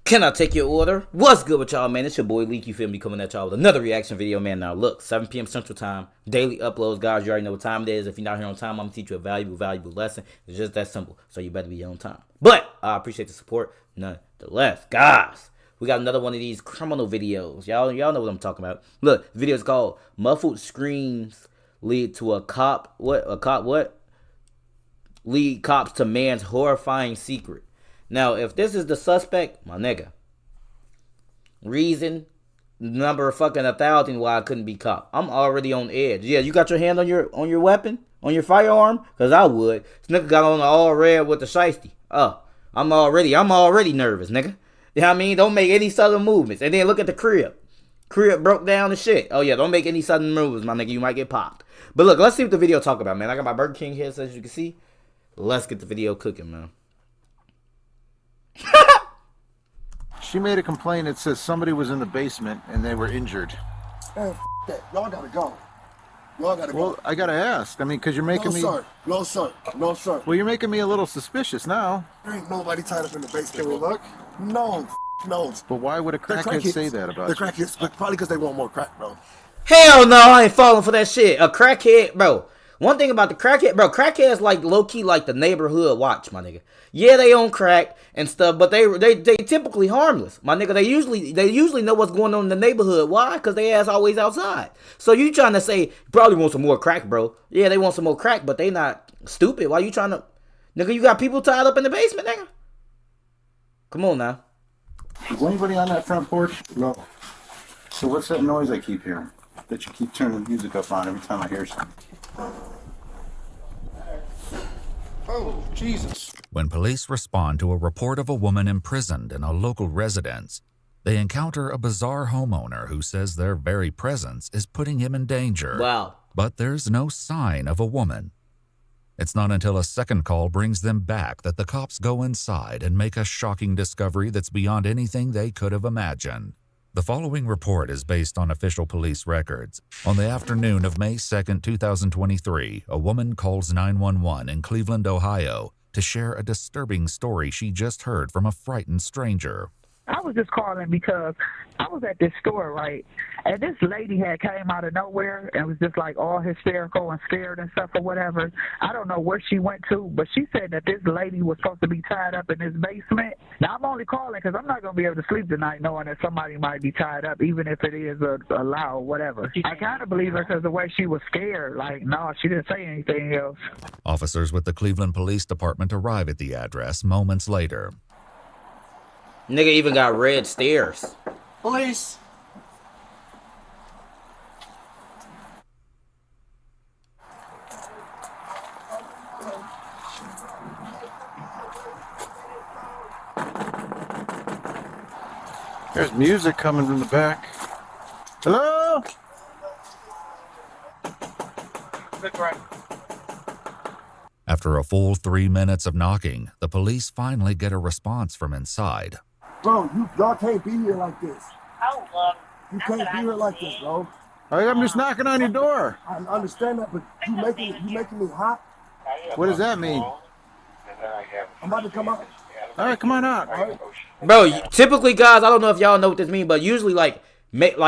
Can I take your order? What's good with y'all, man? It's your boy Leek, you feel me, coming at y'all with another reaction video, man. Now look, 7 p.m. Central Time, daily uploads, guys. You already know what time it is. If you're not here on time, I'm going to teach you a valuable lesson. It's just that simple, so you better be on time. But I appreciate the support nonetheless. Guys, we got another one of these criminal videos. Y'all know what I'm talking about. Look, the video is called Muffled Screams Lead to a Cop, what? Lead Cops to Man's Horrifying Secret. Now, if this is the suspect, my nigga, reason number fucking 1,000 why I couldn't be caught. I'm already on edge. Yeah, you got your hand on your weapon, on your firearm, cause I would. This nigga got on the all red with the shiesty. I'm already nervous, nigga. You know what I mean? Don't make any sudden movements. And then look at the crib. Crib broke down and shit. Oh yeah, don't make any sudden moves, my nigga. You might get popped. But look, let's see what the video talk about, man. I got my Burger King here, so as you can see. Let's get the video cooking, man. She made a complaint. It says somebody was in the basement and they were injured. Man, that. Y'all gotta go. Y'all gotta go. Well, I gotta ask. I mean, because you're making me... No, sir. No, sir. Well, you're making me a little suspicious now. There ain't nobody tied up in the basement. Can we look? No, no. But why would a crackhead say that about the crackheads? Probably because they want more crack, bro. Hell no, I ain't falling for that shit. A crackhead, bro. One thing about the crackhead, bro, crackheads like low-key like the neighborhood watch, my nigga. Yeah, they own crack and stuff, but they typically harmless, my nigga. They usually know what's going on in the neighborhood. Why? Because they ass always outside. So you trying to say, probably want some more crack, bro. Yeah, they want some more crack, but they not stupid. Why you trying to, nigga, you got people tied up in the basement, nigga? Come on now. Is anybody on that front porch? No. So what's that noise I keep hearing? That you keep turning the music up on every time I hear something? Oh, Jesus. When police respond to a report of a woman imprisoned in a local residence, they encounter a bizarre homeowner who says their very presence is putting him in danger. Wow. But there's no sign of a woman. It's not until a second call brings them back that the cops go inside and make a shocking discovery that's beyond anything they could have imagined. The following report is based on official police records. On the afternoon of May 2nd, 2023, a woman calls 911 in Cleveland, Ohio, to share a disturbing story she just heard from a frightened stranger. I was just calling because I was at this store, right, and this lady had came out of nowhere and was just like all hysterical and scared and stuff or whatever. I don't know where she went to, but she said that this lady was supposed to be tied up in this basement. Now, I'm only calling because I'm not going to be able to sleep tonight knowing that somebody might be tied up, even if it is a lie or whatever. I kind of believe her because the way she was scared, like, no, she didn't say anything else. Officers with the Cleveland Police Department arrive at the address moments later. Nigga even got red stairs. Police. There's music coming from the back. Hello? After a full 3 minutes of knocking, the police finally get a response from inside. Bro, y'all can't be here like this. Oh, look. You can't be here like this, bro. I'm just knocking on your door. I understand that, but you making me hot. What does that mean? I'm about to come out. All right, come on out. All right. Bro, typically, guys, I don't know if y'all know what this means, but usually, all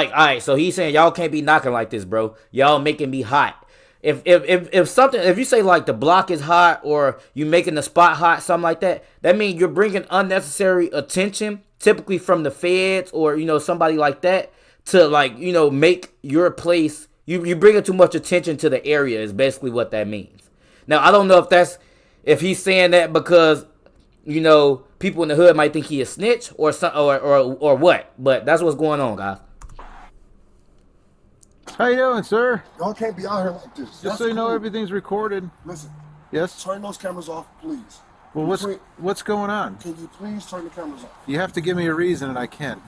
right, so he's saying y'all can't be knocking like this, bro. Y'all making me hot. If you say like the block is hot or you making the spot hot, something like that, that means you're bringing unnecessary attention, typically from the feds or, you know, somebody like that, to like, you know, make your place, you bringing too much attention to the area is basically what that means. Now, I don't know if he's saying that because, you know, people in the hood might think he a snitch or what, but that's what's going on, guys. How you doing, sir? Y'all can't be out here like this. Just so you know, everything's recorded. Listen. Yes? Turn those cameras off, please. Well, what's going on? Can you please turn the cameras off? You have to give me a reason, and I can't.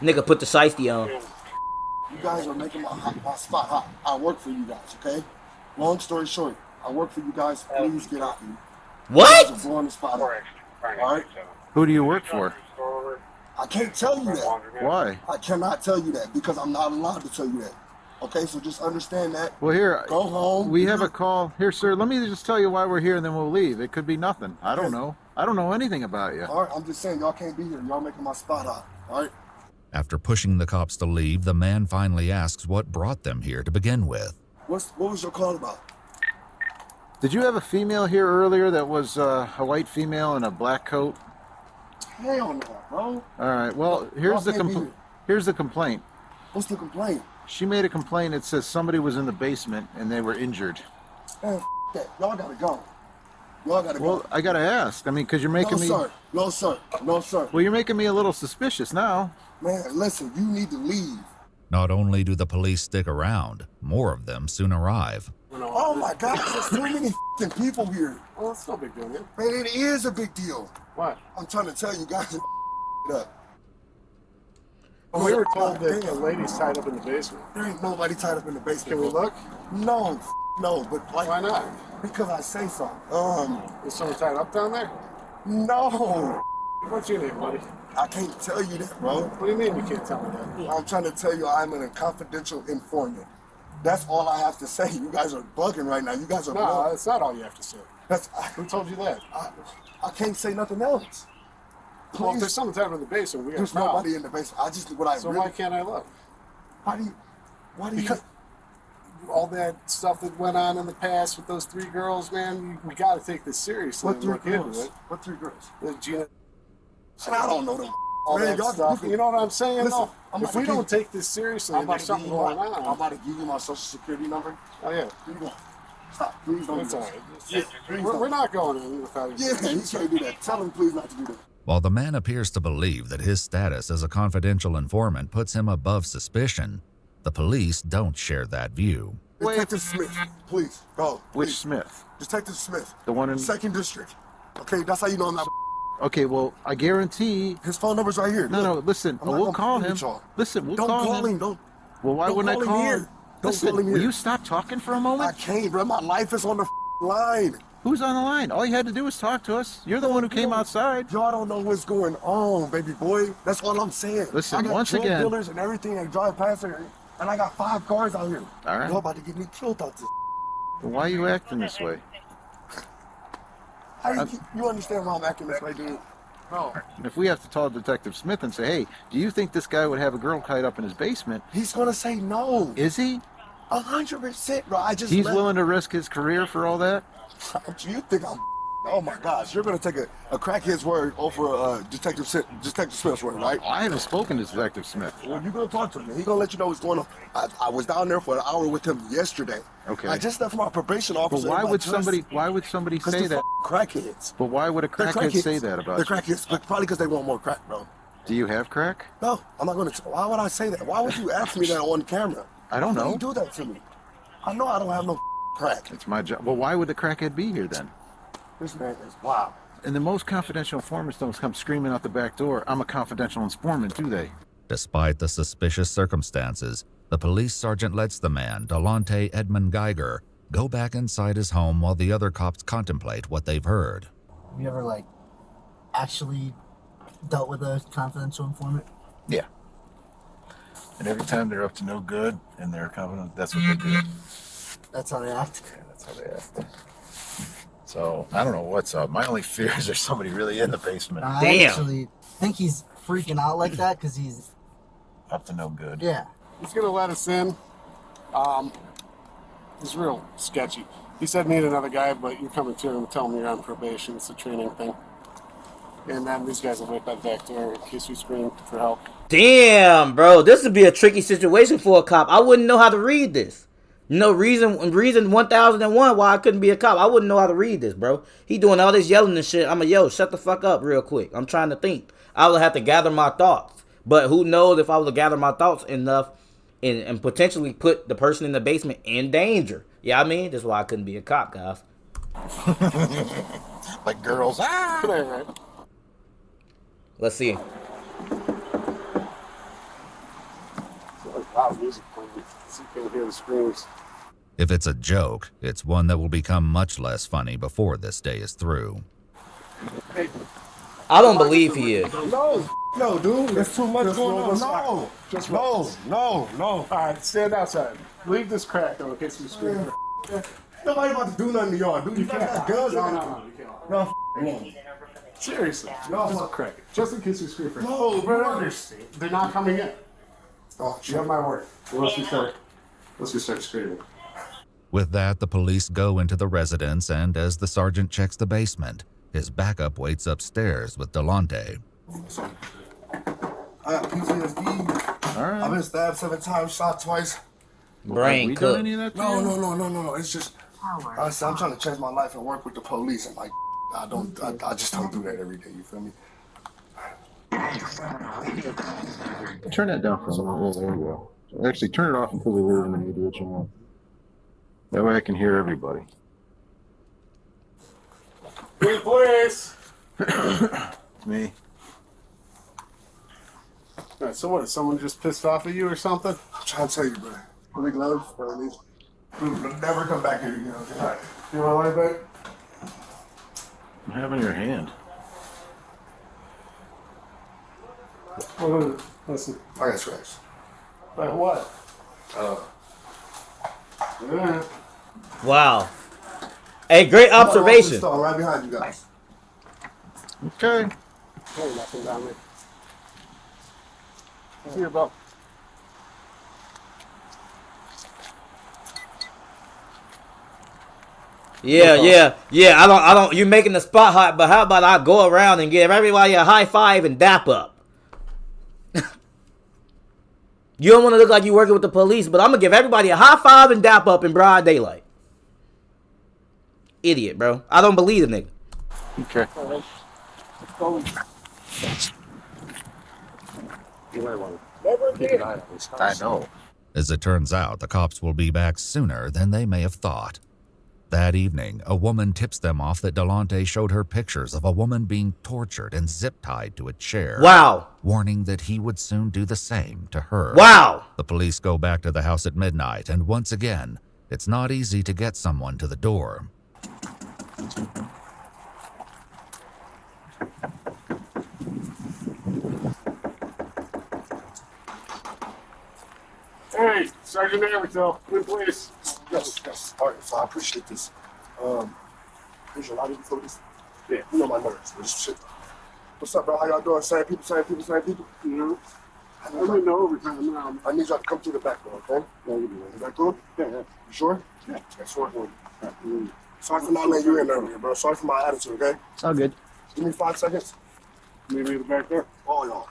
Nigga put the shiesty on. You guys are making my spot hot. I work for you guys, okay? Long story short, I work for you guys. Please get out here. What? You guys are blowing the spot up. All right? Who do you work for? I can't tell you that. Why? I cannot tell you that because I'm not allowed to tell you that. Okay, so just understand that. Well, here, go home. We have a call. Here, sir, let me just tell you why we're here and then we'll leave. It could be nothing. I don't know. I don't know anything about you. All right, I'm just saying, y'all can't be here. Y'all making my spot hot. All right? After pushing the cops to leave, the man finally asks what brought them here to begin with. What was your call about? Did you have a female here earlier that was a white female in a black coat? Hell no, bro. All right. Well, here's the complaint. What's the complaint? She made a complaint. It says somebody was in the basement and they were injured. Man, that. Y'all gotta go. Y'all gotta go. Well, I gotta ask. I mean, because you're making me. Sir. No, sir. No, sir. Well, you're making me a little suspicious now. Man, listen, you need to leave. Not only do the police stick around, more of them soon arrive. Oh my God, there's too many people here. Well, it's no big deal, man. Man, it is a big deal. What? I'm trying to tell you guys up. Well, we were told that the lady's tied up in the basement. There ain't nobody tied up in the basement. Can we look? No, no, but like. Why not? Because I say so. Is someone tied up down there? No. What's your name, buddy? I can't tell you that, bro. What do you mean you can't tell me that? I'm trying to tell you I'm a confidential informant. That's all I have to say. You guys are bugging right now. You guys are No, bugging. that's not all you have to say. Who told you that? I can't say nothing else. Please. Well, if there's someone tied up in the basement, we have There's a problem. nobody in the basement. I just what I So really. why can't I look? Why do you? Because all that stuff that went on in the past with those 3 girls, man, we got to take this seriously. What and 3 look into girls? it. What 3 girls? Gina, I don't know them. all Man, that y'all- stuff. You know what I'm saying? Listen, though? I'm If about we to don't give- take this seriously I'm and about there's to give something you my. going I'm on. about to give you my social security number. Oh, yeah. Here you go. Stop. Please don't It's do all that. right. We're not going in without you. Yeah, you can't do that. Tell him please not to do that. While the man appears to believe that his status as a confidential informant puts him above suspicion, the police don't share that view. Detective Smith, please go. Which please. Smith? Detective Smith. The one in. 2nd District. Okay, that's how you know I'm not. Okay, well, I guarantee. His phone number's right here. No, no, Look. listen. I'm not We'll gonna call play him. with y'all. Listen, we'll Don't call him. Don't. Well, why don't wouldn't I call call him him? here. Don't Listen, call him will here. you stop talking for a I moment? can't, bro. My life is on the line. Who's on the line? All you had to do was talk to us. You're the one who came outside. Y'all don't know what's going on, baby boy. That's all I'm saying. Listen, I got once drug again- dealers and everything that drive past here, and I got 5 cars out here. All right. Y'all about to get me killed out this. Why are you acting this way? You understand why I'm acting this way, dude? No. If we have to call Detective Smith and say, hey, do you think this guy would have a girl tied up in his basement? He's gonna say no. Is he? 100%, bro. I just. He's willing to risk his career for all that? You think I'm? Oh my gosh, you're gonna take a crackhead's word over Detective Smith's word, right? I haven't spoken to Detective Smith. Well, you're gonna talk to him. He's gonna let you know what's going on. I was down there for an hour with him yesterday. Okay. I just left my probation But officer. why in my would dress. somebody Cause say they're that? crackheads. But why would a They're crackhead say that about They're you? crackheads, but probably because they want more crack, bro. Do you have crack? No, I'm not gonna. Why would I say that? Why would you ask me that on camera? I don't Why know. would you do that to me? I know I don't have no crack. It's my job. Well, why would the crackhead be here then? This man is wild. And the most confidential informants don't come screaming out the back door, I'm a confidential informant, do they? Despite the suspicious circumstances, the police sergeant lets the man, Delonte Edmund Geiger, go back inside his home while the other cops contemplate what they've heard. Have you ever, actually dealt with a confidential informant? Yeah. And every time they're up to no good and they're confident, that's what they do. That's how they act? Yeah, that's how they act. So, I don't know what's up. My only fear is there's somebody really in the basement. I Damn. actually think he's freaking out like that because he's, Up to no good. yeah. He's gonna let us in. He's real sketchy. He said meet another guy, but you're coming to him and tell him you're on probation. It's a training thing. And then these guys will wait by the back door in case we scream for help. Damn, bro, this would be a tricky situation for a cop. I wouldn't know how to read this. You know, reason 1001 why I couldn't be a cop. I wouldn't know how to read this, bro. He doing all this yelling and shit. I'm yo, shut the fuck up real quick. I'm trying to think. I would have to gather my thoughts. But who knows if I would gather my thoughts enough and potentially put the person in the basement in danger. Yeah, I mean, that's why I couldn't be a cop, guys. Like girls. Ah! Good night, right? Let's see. Loud music playing. So you can hear the screams. If it's a joke, it's one that will become much less funny before this day is through. Hey, I don't believe he is. No, dude, there's too much Just going roll on. this No, out. Just roll. no. all right, stand outside. Leave this crack though in case we scream. Nobody about to do nothing to y'all, dude. You guys got guns No, on no, no, you can't. No, no. Seriously. Just crack it. Just in case we scream for No, But bro. understand. They're not coming in. Oh, You have my word. Unless we start screaming. With that, the police go into the residence, and as the sergeant checks the basement, his backup waits upstairs with Delonte. I got PTSD. All right. I've been stabbed 7 times, shot twice. Brain we cooked. done any of that to No, you? no. It's just, honestly, I'm trying to change my life and work with the police. And like, I just don't do that every day. You feel me? Turn that down for a moment. There we go. Actually, turn it off until we leave and then you do what you want. That way I can hear everybody. Good place. Me. All right, so what? Is someone just pissed off at you or something? I'm trying to tell you, bro. Big love, bro. Never come back here again. Okay? You want to lie back? What happened to your hand? What is it? Listen. I got scratched. Like what? Yeah. Wow. Hey, great observation. I'm right behind you guys. Okay. Hey, nothing down there. See you, bro. Yeah. I don't. You making the spot hot, but how about I go around and give everybody a high five and dap up? You don't want to look like you working with the police, but I'm gonna give everybody a high five and dap up in broad daylight. Idiot, bro. I don't believe the nigga. Okay. I know. As it turns out, the cops will be back sooner than they may have thought. That evening, a woman tips them off that Delonte showed her pictures of a woman being tortured and zip-tied to a chair. Wow. Warning that he would soon do the same to her. Wow. The police go back to the house at midnight, and once again, it's not easy to get someone to the door. Hey, Sergeant Avertell. Good place. Yes. All right, so I appreciate this. There's a lot of police. Yeah, you know my nerves. This shit. What's up, bro? How y'all doing? Same people. You know? I'm in the overtime now. I need y'all to come through the back door, okay? Yeah, you do Is that cool? Yeah. You sure? Yeah. That's right. Sorry for not letting you in earlier, bro. Sorry for my attitude, okay? It's all good. Give me 5 seconds. Meet me at the back there. All y'all.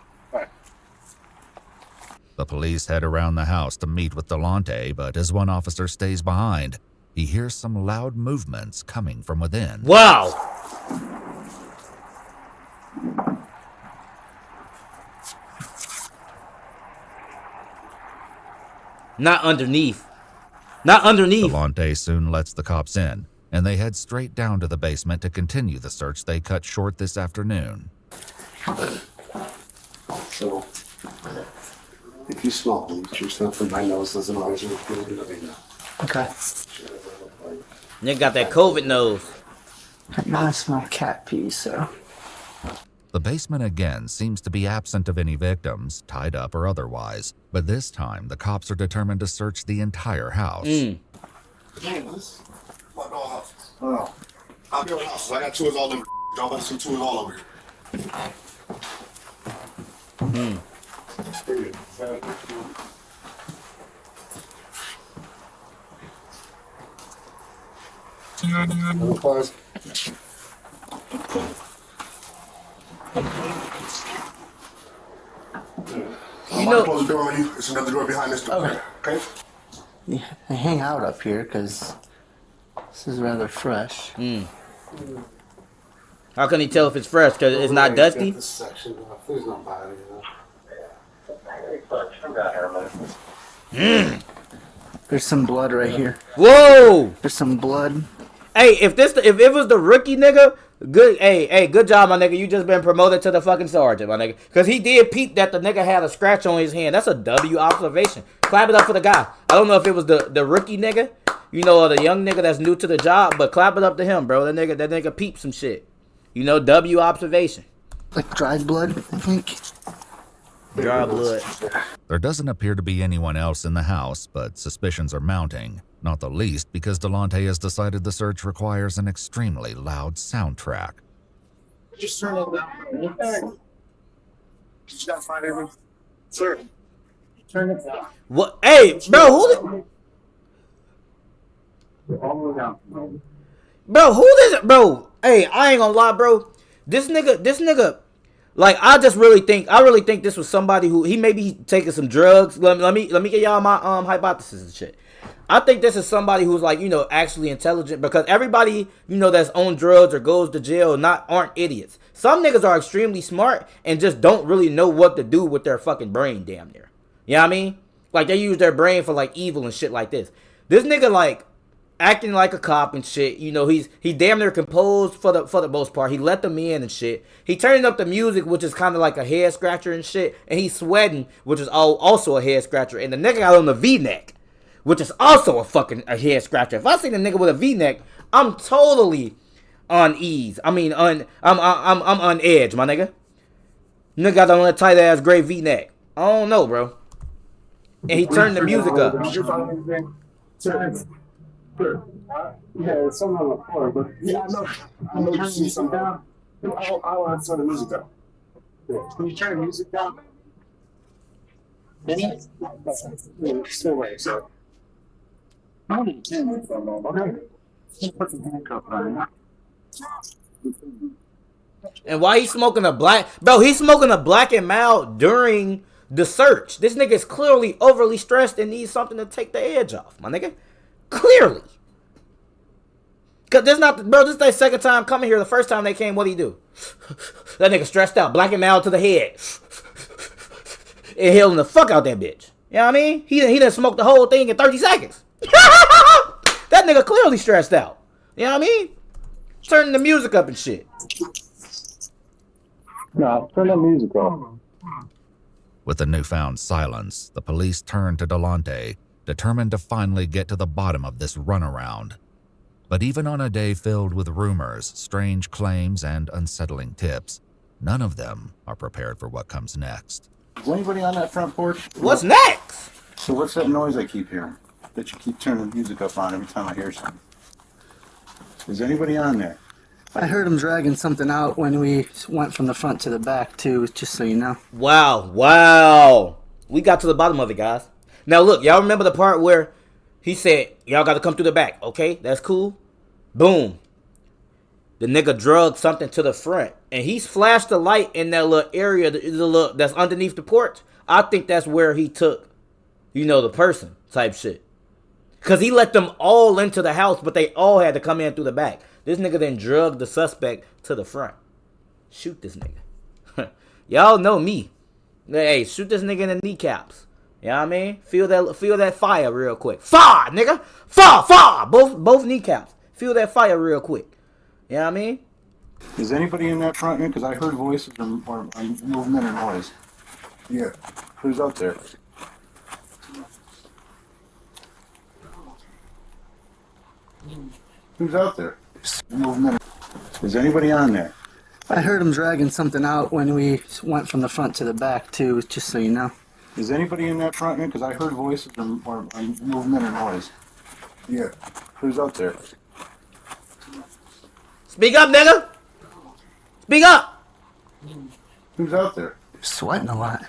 The police head around the house to meet with Delonte, but as one officer stays behind, he hears some loud movements coming from within. Wow. Not underneath. Delonte soon lets the cops in, and they head straight down to the basement to continue the search they cut short this afternoon. So, if you smell bleach or something, my nose doesn't always look good. Okay. Nigga got that COVID nose. Now I smell cat pee, so. The basement again seems to be absent of any victims, tied up or otherwise, but this time the cops are determined to search the entire house. Damn, this my doghouse. Oh. I'll be on the house. I got tours all over. Y'all got some tours all over here. Applause. I'm about to close the door on you. There's another door behind this door. Okay? Yeah, I hang out up here because this is rather fresh. How can he tell if it's fresh? Because it's not dusty? This section off. There's nobody. There's some blood right here. Whoa! There's some blood. Hey, if it was the rookie nigga, good. Hey, good job, my nigga. You just been promoted to the fucking sergeant, my nigga. Because he did peep that the nigga had a scratch on his hand. That's a W observation. Clap it up for the guy. I don't know if it was the rookie nigga, you know, or the young nigga that's new to the job, but clap it up to him, bro. That nigga peeped some shit. You know, W observation. Like dried blood, I think. Dry blood. There doesn't appear to be anyone else in the house, but suspicions are mounting, not the least because Delonte has decided the search requires an extremely loud soundtrack. Just turn it down. Did you guys find everything? Sir. Turn it down. What? Hey, bro, who? All the way down. Bro, who this? Bro, hey, I ain't gonna lie, bro. This nigga. Like, I really think this was somebody who he maybe taking some drugs. Let me get y'all my hypothesis and shit. I think this is somebody who's like, you know, actually intelligent, because everybody, you know, that's on drugs or goes to jail aren't idiots. Some niggas are extremely smart and just don't really know what to do with their fucking brain, damn near. You know what I mean? Like, they use their brain for like evil and shit like this. This nigga like acting like a cop and shit. You know, he damn near composed for the most part. He let them in and shit. He turning up the music, which is kind of like a head scratcher and shit. And he's sweating, which is also a head scratcher. And the nigga got on the V-neck, which is also a head scratcher. If I see the nigga with a V-neck, I'm totally on ease. I mean, I'm on edge, my nigga. Nigga got on that tight ass gray V-neck. I don't know, bro. And he turned the music up. Did you find anything? Sure. Yeah, it's something on the floor, but yeah, I know you see something. I want to turn the music down. Can you turn the music down? Still wait, so. Okay. And why he smoking a black? Bro, he's smoking a Black and Mild during the search. This nigga is clearly overly stressed and needs something to take the edge off, my nigga. Clearly. Cause this is their second time coming here. The first time they came, what'd he do? That nigga stressed out, Black and Mild to the head. Inhaling the fuck out that bitch. You know what I mean? He done smoked the whole thing in 30 seconds. That nigga clearly stressed out. You know what I mean? Turning the music up and shit. Nah, turn that music off. With the newfound silence, the police turned to Delonte, determined to finally get to the bottom of this runaround. But even on a day filled with rumors, strange claims, and unsettling tips, none of them are prepared for what comes next. Is anybody on that front porch? What's next? So what's that noise I keep hearing? That you keep turning the music up on every time I hear something? Is anybody on there? I heard him dragging something out when we went from the front to the back, too, just so you know. Wow. We got to the bottom of it, guys. Now, look, y'all remember the part where he said, y'all got to come through the back. Okay, that's cool. Boom. The nigga drugged something to the front, and he's flashed the light in that little area that's underneath the porch. I think that's where he took, you know, the person type shit. Because he let them all into the house, but they all had to come in through the back. This nigga then drugged the suspect to the front. Shoot this nigga. Y'all know me. Hey, shoot this nigga in the kneecaps. You know what I mean? Feel that fire real quick. Fire, nigga! Fire! Both kneecaps. Feel that fire real quick. You know what I mean? Is anybody in that front end? Because I heard voices or movement or noise. Yeah. Who's out there? Who's out there? Movement. Is anybody on there? I heard him dragging something out when we went from the front to the back, too, just so you know. Is anybody in that front end? Because I heard voices or movement or noise. Yeah. Who's out there? Speak up, nigga! Speak up! Who's out there? Sweating a lot.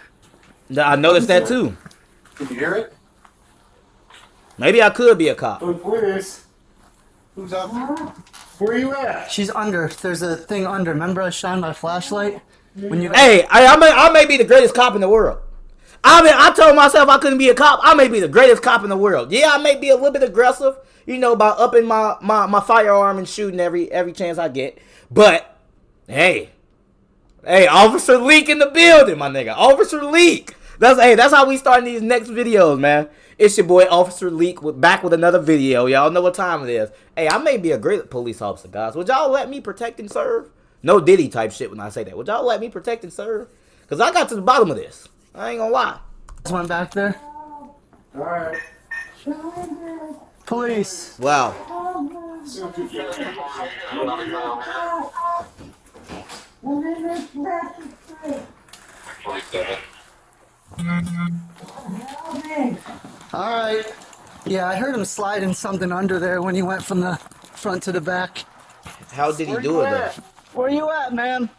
I noticed that too. Can you hear it? Maybe I could be a cop. Please. Who's out there? Where you at? She's under. There's a thing under. Remember I shined my flashlight? When you Hey, I may be the greatest cop in the world. I told myself I couldn't be a cop. I may be the greatest cop in the world. Yeah, I may be a little bit aggressive, you know, by upping my firearm and shooting every chance I get. But hey, Officer Leek in the building, my nigga. Officer Leek. That's how we starting these next videos, man. It's your boy Officer Leek back with another video. Y'all know what time it is. Hey, I may be a great police officer, guys. Would y'all let me protect and serve? No Diddy type shit when I say that. Would y'all let me protect and serve? Because I got to the bottom of this. I ain't gonna lie. There's one back there. Alright. Police. Wow. Alright. Yeah, I heard him sliding something under there when he went from the front to the back. How did he do it, though? Where you at, man?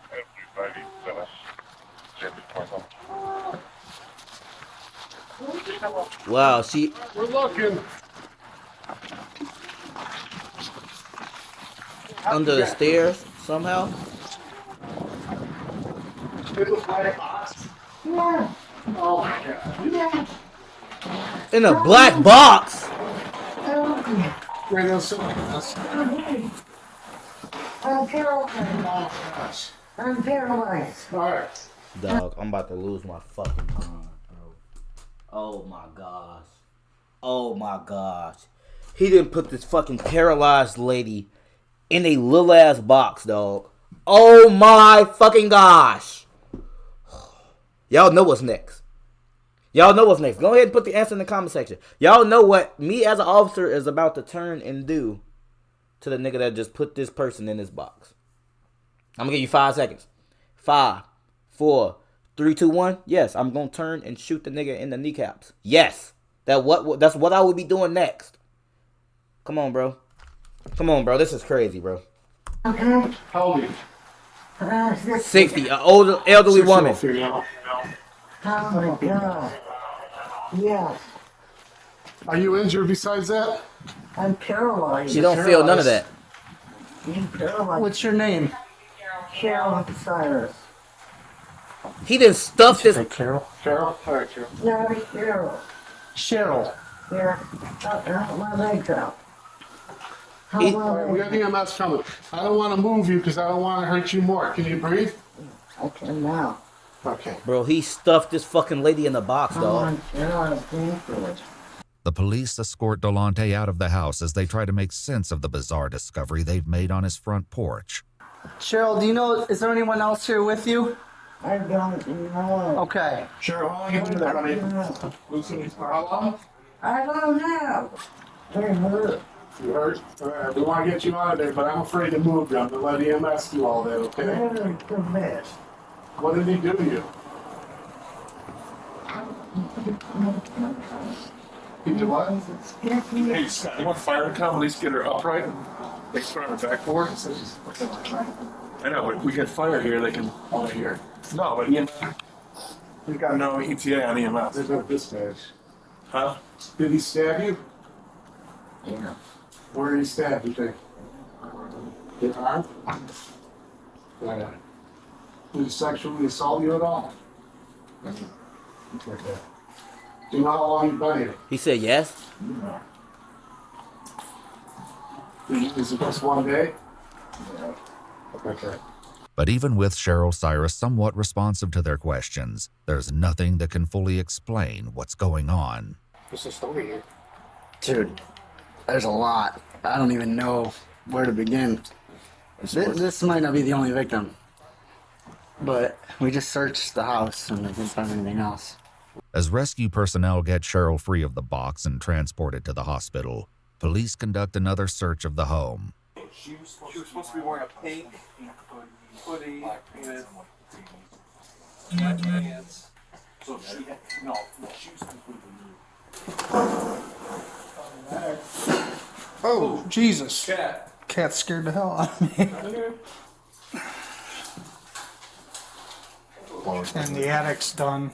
Wow, she We're looking. under the stairs somehow. In a black box. Radio Silence. I'm paralyzed. I'm paralyzed. All right. Dog, I'm about to lose my fucking mind, bro. Oh my gosh. Oh my gosh. He didn't put this fucking paralyzed lady in a little ass box, dog. Oh my fucking gosh. Y'all know what's next. Y'all know what's next. Go ahead and put the answer in the comment section. Y'all know what me as an officer is about to turn and do to the nigga that just put this person in this box. I'm gonna give you 5 seconds. 5, 4, 3, 2, 1. Yes, I'm gonna turn and shoot the nigga in the kneecaps. Yes. That's what I would be doing next. Come on, bro. Come on, bro. This is crazy, bro. Okay. How old are you? 60, an older elderly woman. Female. Oh my God. Yes. Are you injured besides that? I'm paralyzed. She don't feel none of that. I'm paralyzed. What's your name? Carol Cyrus. He didn't stuff this. Carol. Carol? All right, Carol. Not Carol. Cheryl. Yeah. My legs out. How He- All right, we got EMS coming. I don't want to move you because I don't want to hurt you more. Can you breathe? I can now. Okay. Bro, he stuffed this fucking lady in the box, Oh dog. my God. Thank you. The police escort Delonte out of the house as they try to make sense of the bizarre discovery they've made on his front porch. Cheryl, do you know, is there anyone else here with you? I don't know. Okay. Cheryl, how long you been there, honey? Lucy, how long? I don't know. Hey, look. You hurt? All right, we want to get you out of there, but I'm afraid to move you. I'm going to let EMS do all that, okay? There's the best. What did he do to you? He did what? Hey, Scott, you want fire to come at least get her upright? They can put her on her backboard? I know, but we get fire here, they can. Over here. No, but EMS. We got no ETA on EMS. There's no dispatch. Huh? Did he stab you? Yeah. Where did he stab you, think? Your arm? Yeah. Did he sexually assault you at all? Okay. Do you know how long you've been here? He said yes. Is it just one day? Okay. But even with Cheryl Cyrus somewhat responsive to their questions, there's nothing that can fully explain what's going on. What's the story here? Dude, there's a lot. I don't even know where to begin. This might not be the only victim. But we just searched the house and didn't find anything else. As rescue personnel get Cheryl free of the box and transported to the hospital, police conduct another search of the home. She was supposed to be wearing a pink hoodie with pants. So she had, no, she was completely nude. Oh, Jesus. Cat. Cat scared the hell out of me. And the attic's done.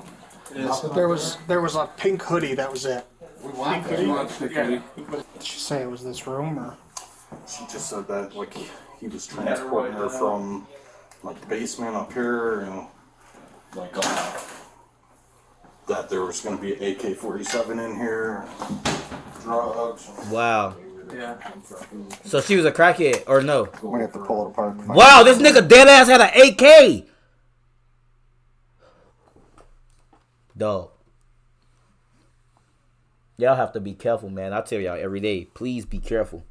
There was a pink hoodie, that was it. Pink hoodie? Yeah. Did she say it was this room or? She just said that like he was transporting her from like the basement up here, you know, like that there was going to be an AK-47 in here, drugs. Wow. Yeah. So she was a crackhead, or no? We have to pull it apart. Wow, this nigga dead ass had an AK. Dog. Y'all have to be careful, man. I tell y'all every day, please be careful.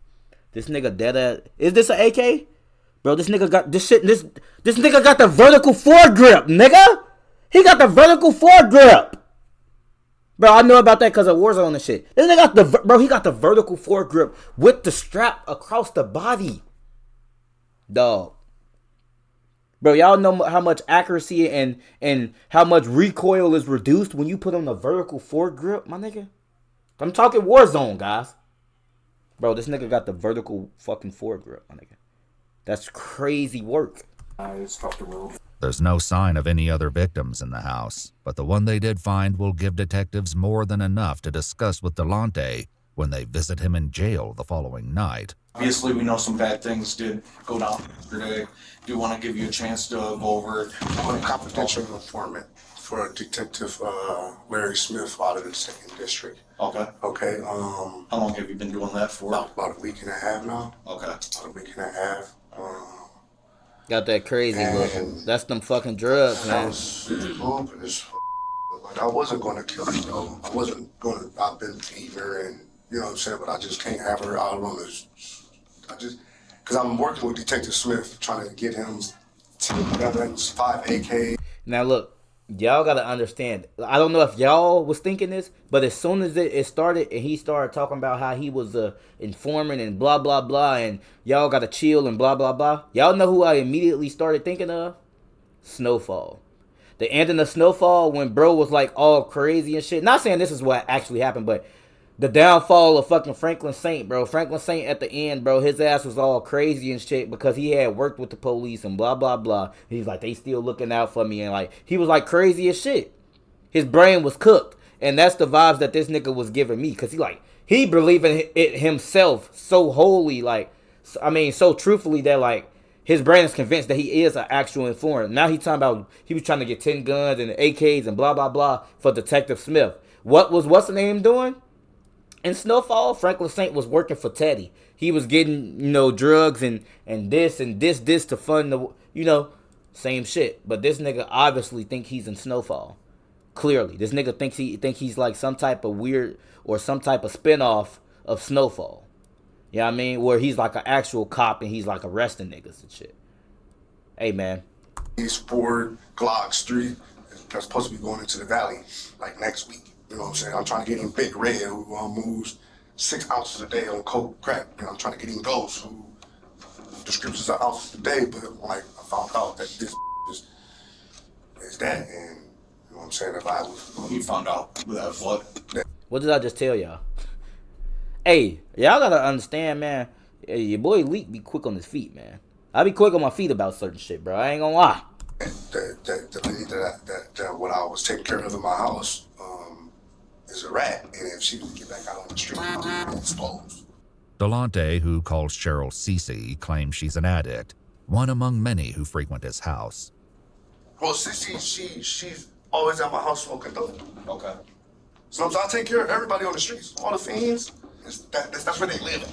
This nigga dead ass. Is this an AK? Bro, this nigga got this shit. This nigga got the vertical foregrip, nigga. He got the vertical foregrip. Bro, I know about that because of Warzone and shit. This nigga got the he got the vertical foregrip with the strap across the body. Dog. Bro, y'all know how much accuracy and how much recoil is reduced when you put on the vertical foregrip, my nigga? I'm talking Warzone, guys. Bro, this nigga got the vertical fucking foregrip, my nigga. That's crazy work. It's tough to move. There's no sign of any other victims in the house, but the one they did find will give detectives more than enough to discuss with Delonte when they visit him in jail the following night. Obviously, we know some bad things did go down yesterday. Do want to give you a chance to go over it. I'm a confidential informant for Detective Larry Smith out of the 2nd District. Okay. Okay. How long have you been doing that for? About a week and a half now. Okay. About a week and a half. Got that crazy look. That's them fucking drugs, That man. was cool, but it's like I wasn't going to kill her, though. I wasn't going to. I've been beating her, and you know what I'm saying. But I just can't have her out on this. Because I'm working with Detective Smith, trying to get him to whatever. It's 5 AK. Now look, y'all gotta understand. I don't know if y'all was thinking this, but as soon as it started and he started talking about how he was a informant and blah blah blah, and y'all gotta chill and blah blah blah. Y'all know who I immediately started thinking of? Snowfall. The ending of Snowfall when bro was like all crazy and shit. Not saying this is what actually happened, but the downfall of fucking Franklin Saint, bro. Franklin Saint at the end, bro, his ass was all crazy and shit because he had worked with the police and blah, blah, blah. He's like, they still looking out for me. And like, he was like crazy as shit. His brain was cooked. And that's the vibes that this nigga was giving me. Because he believed in it himself so wholly, like, I mean, so truthfully that like, his brain is convinced that he is an actual informant. Now he's talking about, he was trying to get 10 guns and AKs and blah, blah, blah for Detective Smith. What's the name doing? In Snowfall, Franklin Saint was working for Teddy. He was getting, drugs and this to fund the, same shit. But this nigga obviously think he's in Snowfall. Clearly. This nigga thinks he's like some type of weird or some type of spinoff of Snowfall. You know what I mean? Where he's like an actual cop and he's like arresting niggas and shit. Hey, man. These 4 Glocks, 3, that's supposed to be going into the valley like next week. You know what I'm saying? I'm trying to get him Big Red, who moves 6 ounces a day on coke crack. I'm trying to get him Ghost, who descriptions are ounces a day, but like I found out that this is that, and you know what I'm saying? If I was, You found out that what? What did I just tell y'all? Hey, y'all gotta understand, man. Hey, your boy Leek be quick on his feet, man. I be quick on my feet about certain shit, bro. I ain't gonna lie. The lady that when I was taking care of in my house is a rat, and if she would get back out on the street, I'd exposed. Delonte, who calls Cheryl Cece, claims she's an addict, one among many who frequent his house. Well, she's always at my house smoking dope. Okay. So I take care of everybody on the streets, all the fiends. That's where they live at.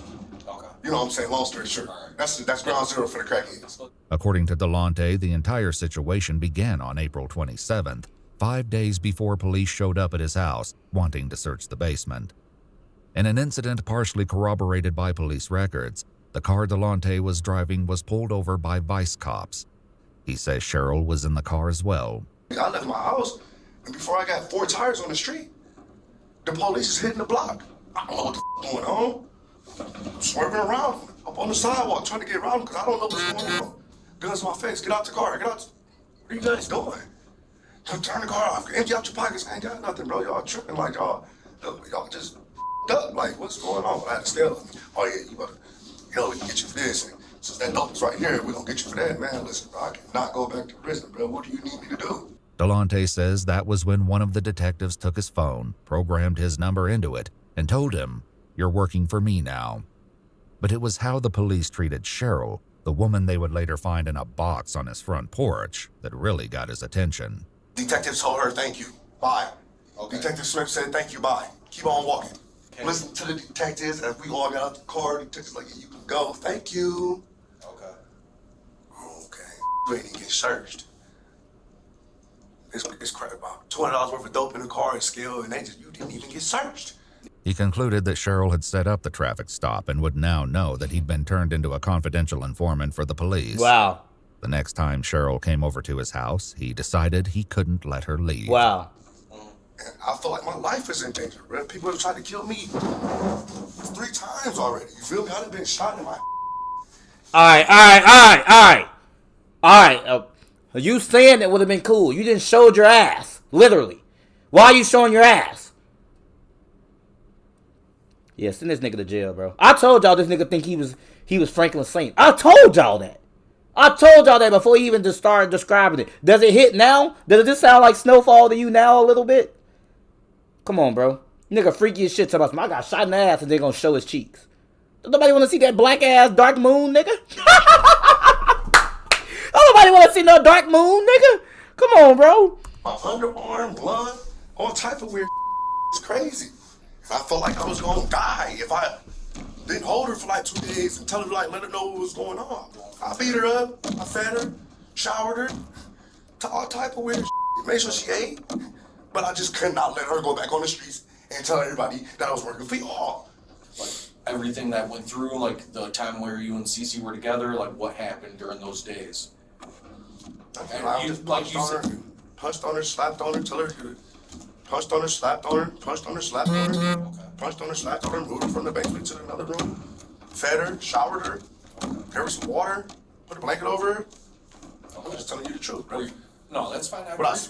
Okay. You know what I'm saying? Long story short, that's ground zero for the crackheads. According to Delonte, the entire situation began on April 27th, 5 days before police showed up at his house, wanting to search the basement. In an incident partially corroborated by police records, the car Delonte was driving was pulled over by vice cops. He says Cheryl was in the car as well. I left my house, and before I got 4 tires on the street, the police is hitting the block. I don't know what the going on. I'm swerving around up on the sidewalk trying to get around because I don't know what's going on. Guns in my face. Get out the car. Get out. What are you guys doing? Turn the car off. Empty out your pockets. I ain't got nothing, bro. Y'all tripping like y'all just up. Like, what's going on? I had to steal. Oh, yeah, you better, we can get you for this. And since that dope is right here, we're going to get you for that, man. Listen, bro, I cannot go back to prison, bro. What do you need me to do? Delonte says that was when one of the detectives took his phone, programmed his number into it, and told him, "You're working for me now." But it was how the police treated Cheryl, the woman they would later find in a box on his front porch, that really got his attention. Detective told her, thank you, bye. Okay. Detective Smith said, thank you, bye. Keep on walking. Okay. Listen to the detectives as we all got out the car. The detectives like, you can go, thank you. Okay. Okay, you ain't even get searched. It's crap about $200 worth of dope in the car and scale, and you didn't even get searched. He concluded that Cheryl had set up the traffic stop and would now know that he'd been turned into a confidential informant for the police. Wow. The next time Cheryl came over to his house, he decided he couldn't let her leave. Wow. And I feel like my life is in danger, bro. People have tried to kill me 3 times already. You feel me? I've been shot in my... All right. You saying that would have been cool. You didn't show your ass. Literally. Why are you showing your ass? Yeah, send this nigga to jail, bro. I told y'all this nigga think he was Franklin Saint. I told y'all that. I told y'all that before you even just started describing it. Does it hit now? Does it just sound like snowfall to you now a little bit? Come on, bro. Nigga freaky as shit. Somebody, I got shot in the ass and they're gonna show his cheeks. Does nobody want to see that black ass dark moon, nigga? Nobody want to see no dark moon, nigga. Come on, bro. My underarm, blood, all type of weird. It's crazy. I felt like I was gonna die if I didn't hold her for like 2 days and tell her, like, let her know what was going on. I beat her up, I fed her, showered her, all type of weird made sure she ate. But I just could not let her go back on the streets and tell everybody that I was working for y'all. Like everything that went through, like the time where you and Cece were together, like what happened during those days? I just punched on her, slapped on her, tell her punched on her, slapped on her, punched on her, slapped on her, punched on her, slapped on her, moved her from the basement to another room, fed her, showered her, gave her some water, put a blanket over her. I'm just telling you the truth, bro. No, that's fine. What else?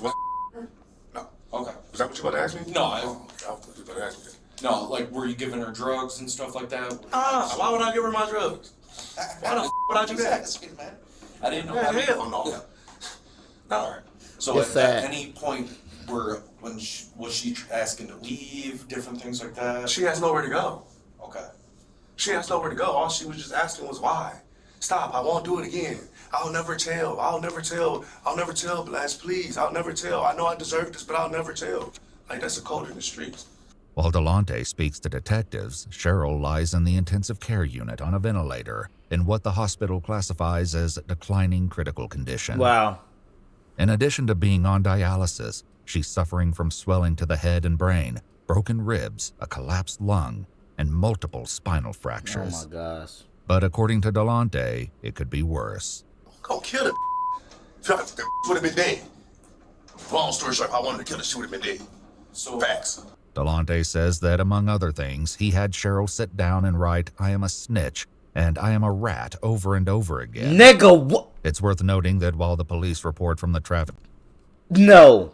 No. Okay. Is that what you about to ask me? No, I thought you about to ask me. No, like were you giving her drugs and stuff like that? Why would I give her my drugs? Why the would I do that? I didn't know. Yeah, hell no. Yeah. No. All right. So It's at any point was she asking to leave, different things like that? She has nowhere to go. Okay. She has nowhere to go. All she was just asking was why. Stop, I won't do it again. I'll never tell. I'll never tell. I'll never tell, Blast, please. I'll never tell. I know I deserve this, but I'll never tell. Like, that's a code in the streets. While Delonte speaks to detectives, Cheryl lies in the intensive care unit on a ventilator in what the hospital classifies as declining critical condition. Wow. In addition to being on dialysis, she's suffering from swelling to the head and brain, broken ribs, a collapsed lung, and multiple spinal fractures. Oh my gosh. But according to Delonte, it could be worse. Go kill her. That would have been dead. Long story short, if I wanted to kill her, she would have been dead. So facts. Delonte says that, among other things, he had Cheryl sit down and write, "I am a snitch," and "I am a rat" over and over again. Nigga, what? It's worth noting that while the police report from the traffic... No,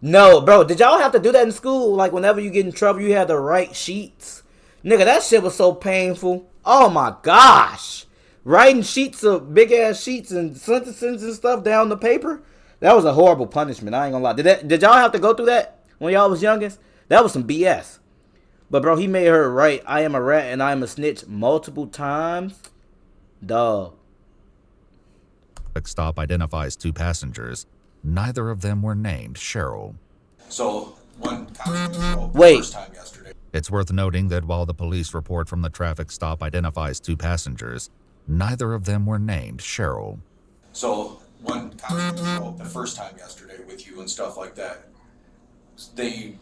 bro. Did y'all have to do that in school? Like, whenever you get in trouble, you had to write sheets? Nigga, that shit was so painful. Oh my gosh. Writing sheets of big-ass sheets and sentences and stuff down the paper? That was a horrible punishment. I ain't gonna lie. Did y'all have to go through that when y'all was youngest? That was some BS. But, bro, he made her write, "I am a rat and I am a snitch" multiple times. Dog. Stop identifies two passengers. Neither of them were named Cheryl. So when the Wait. first time yesterday. It's worth noting that while the police report from the traffic stop identifies two passengers, neither of them were named Cheryl. So when cops showed up the first time yesterday with you and stuff like that, they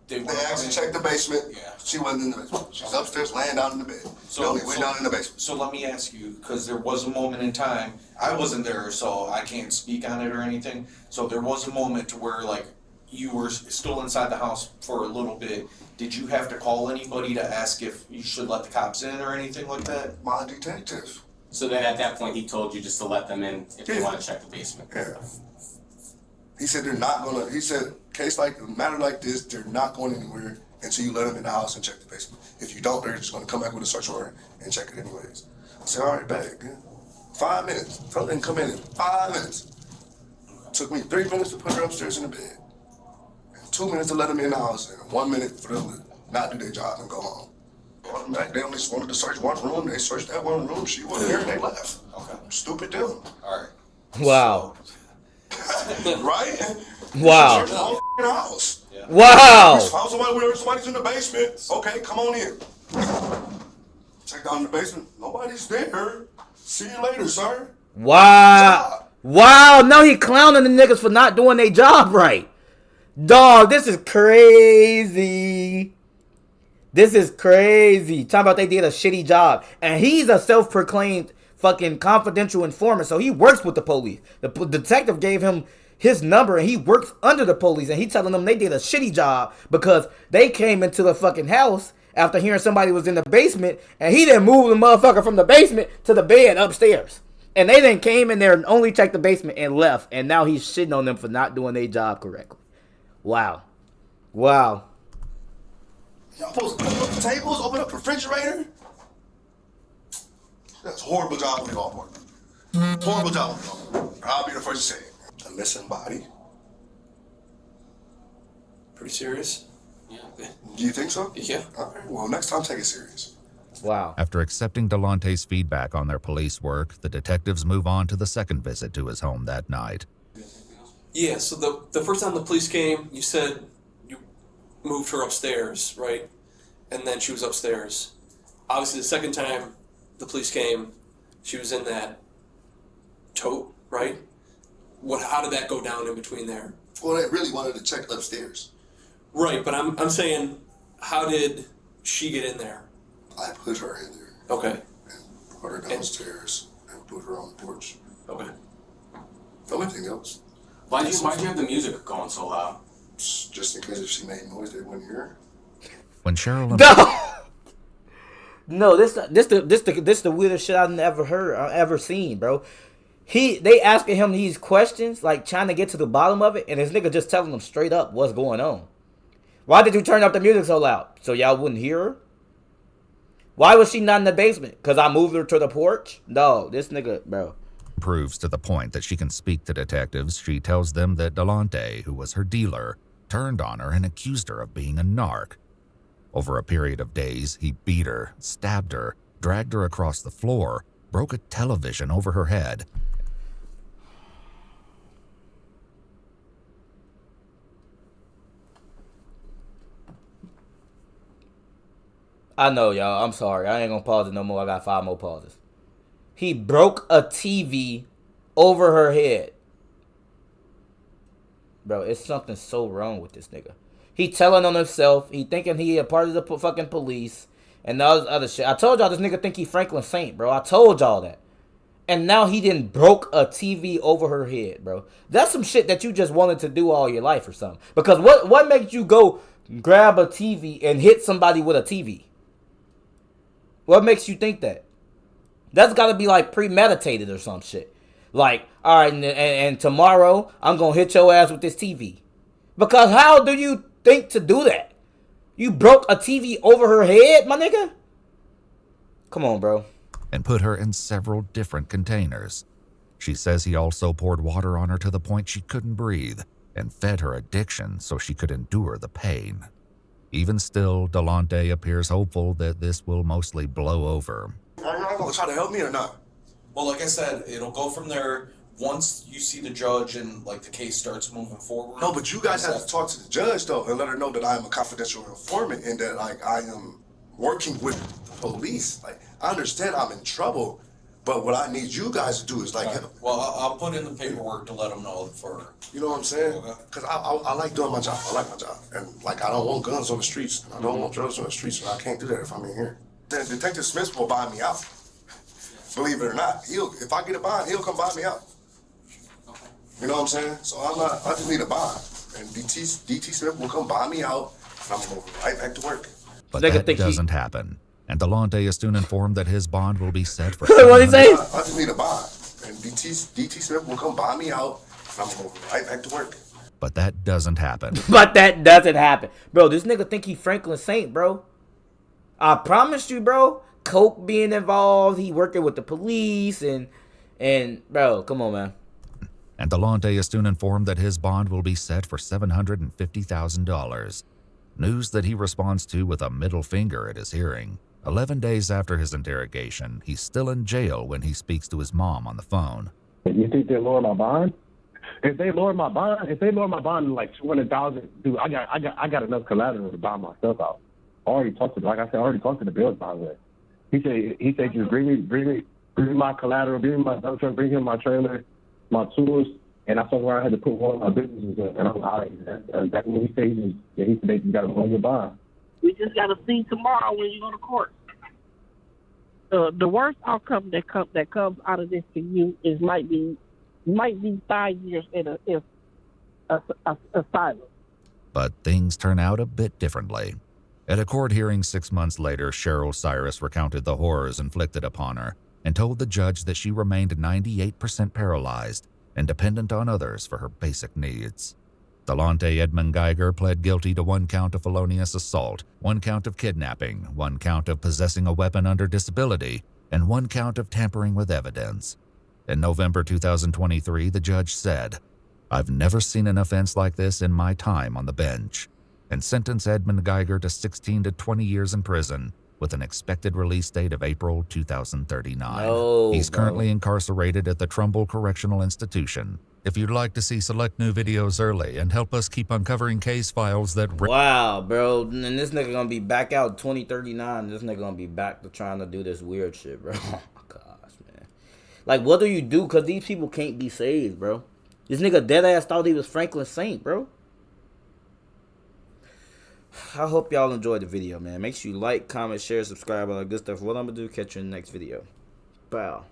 asked to check the basement. Yeah. She wasn't in the basement. She's upstairs laying down in the bed. So They went down in the basement. So let me ask you, because there was a moment in time, I wasn't there, so I can't speak on it or anything. So there was a moment to where, like, you were still inside the house for a little bit. Did you have to call anybody to ask if you should let the cops in or anything like that? My detective. So then at that point, he told you just to let them in if they want to check the basement. Yeah. He said they're not gonna, he said, case like, a matter like this, they're not going anywhere until you let them in the house and check the basement. If you don't, they're just gonna come back with a search warrant and check it anyways. I said, all right, bag. 5 minutes. Tell them to come in 5 minutes. Took me 3 minutes to put her upstairs in the bed. 2 minutes to let them in the house, and 1 minute for them to not do their job and go home. They only wanted to search one room. They searched that one room. She wasn't here and they left. Okay. Stupid them. All right. Wow. Right? Wow. Searched the whole f***ing house. Yeah. Wow. Found somebody's in the basement. Okay, come on in. Check down in the basement. Nobody's there. See you later, sir. Wow. Wow. Now he clowning the niggas for not doing their job right. Dog, this is crazy. This is crazy. Talking about they did a shitty job. And he's a self-proclaimed fucking confidential informant. So he works with the police. The detective gave him his number and he works under the police. And he telling them they did a shitty job because they came into the fucking house after hearing somebody was in the basement. And he didn't move the motherfucker from the basement to the bed upstairs. And they then came in there and only checked the basement and left. And now he's shitting on them for not doing their job correctly. Wow. Wow. Y'all supposed to open up the tables, open up the refrigerator? That's a horrible job on your part. Horrible job. I'll be the first to say it. A missing body. Pretty serious. Yeah. Do you think so? Yeah. All right. Well, next time, take it serious. Wow. After accepting Delante's feedback on their police work, the detectives move on to the second visit to his home that night. Yeah, so the first time the police came, you said you moved her upstairs, right? And then she was upstairs. Obviously, the second time the police came, she was in that tote, right? How did that go down in between there? Well, they really wanted to check upstairs. Right, but I'm saying, how did she get in there? I put her in there. Okay. And put her downstairs and put her on the porch. Okay. The only thing else. Why'd you have the music going so loud? Just in case if she made noise, they wouldn't hear. When Cheryl and No, this the weirdest shit I've ever seen, bro. They asking him these questions, like trying to get to the bottom of it, and this nigga just telling them straight up what's going on. Why did you turn up the music so loud? So y'all wouldn't hear her? Why was she not in the basement? Because I moved her to the porch? No, this nigga, bro. proves to the point that she can speak to detectives, she tells them that Delante, who was her dealer, turned on her and accused her of being a narc. Over a period of days, he beat her, stabbed her, dragged her across the floor, broke a television over her head. I know, y'all. I'm sorry. I ain't gonna pause it no more. I got 5 more pauses. He broke a TV over her head. Bro, it's something so wrong with this nigga. He telling on himself. He thinking he a part of the fucking police. And all this other shit. I told y'all this nigga think he Franklin Saint, bro. I told y'all that. And now he didn't broke a TV over her head, bro. That's some shit that you just wanted to do all your life or something. Because what makes you go grab a TV and hit somebody with a TV? What makes you think that? That's got to be like premeditated or some shit. Like, all right, and tomorrow I'm going to hit your ass with this TV. Because how do you think to do that? You broke a TV over her head, my nigga? Come on, bro. And put her in several different containers. She says he also poured water on her to the point she couldn't breathe and fed her addiction so she could endure the pain. Even still, Delante appears hopeful that this will mostly blow over. Are you not going to try to help me or not? Well, like I said, it'll go from there once you see the judge and like the case starts moving forward. No, but you guys have to talk to the judge though and let her know that I am a confidential informant and that like I am working with the police. Like I understand I'm in trouble, but what I need you guys to do is like, well, I'll put in the paperwork to let them know for. You know what I'm saying? Because I like doing my job. I like my job, and like I don't want guns on the streets. I don't want drugs on the streets, and I can't do that if I'm in here. Then Detective Smith will buy me out. Believe it or not, if I get a bond, he'll come buy me out. You know what I'm saying? So I just need a bond, and DT Smith will come buy me out, and I'm gonna go right back to work. But that doesn't happen. And Delante is soon informed that his bond will be set for. What he say? I just need a bond, and DT Smith will come buy me out, and I'm gonna go right back to work. But that doesn't happen. But that doesn't happen. Bro, this nigga think he Franklin Saint, bro. I promise you, bro. Coke being involved, he working with the police, and bro, come on, man. And Delante is soon informed that his bond will be set for $750,000. News that he responds to with a middle finger at his hearing. 11 days after his interrogation, he's still in jail when he speaks to his mom on the phone. You think they lower my bond? If they lower my bond to like $200,000, dude, I got enough collateral to buy myself out. I already talked to the bills about it. He said just bring me my collateral, bring me my dump truck, bring him my trailer, my tools, and I told him I had to put one of my businesses in, and I'm out. That's what he said. He said they just got to lower your bond. We just got to see tomorrow when you go to court. The worst outcome that comes out of this for you is might be 5 years in a asylum. But things turn out a bit differently. At a court hearing 6 months later, Cheryl Cyrus recounted the horrors inflicted upon her and told the judge that she remained 98% paralyzed and dependent on others for her basic needs. Delante Edmund Geiger pled guilty to 1 count of felonious assault, 1 count of kidnapping, 1 count of possessing a weapon under disability, and 1 count of tampering with evidence. In November 2023, the judge said, "I've never seen an offense like this in my time on the bench," and sentenced Edmund Geiger to 16 to 20 years in prison with an expected release date of April 2039. No, He's bro. currently incarcerated at the Trumbull Correctional Institution. If you'd like to see select new videos early and help us keep uncovering case files that... Wow, bro. And this nigga gonna be back out 2039. This nigga gonna be back to trying to do this weird shit, bro. Oh my gosh, man. Like, what do you do? Because these people can't be saved, bro. This nigga deadass thought he was Franklin Saint, bro. I hope y'all enjoyed the video, man. Make sure you like, comment, share, subscribe, all that good stuff. What I'm gonna do, catch you in the next video. Bow.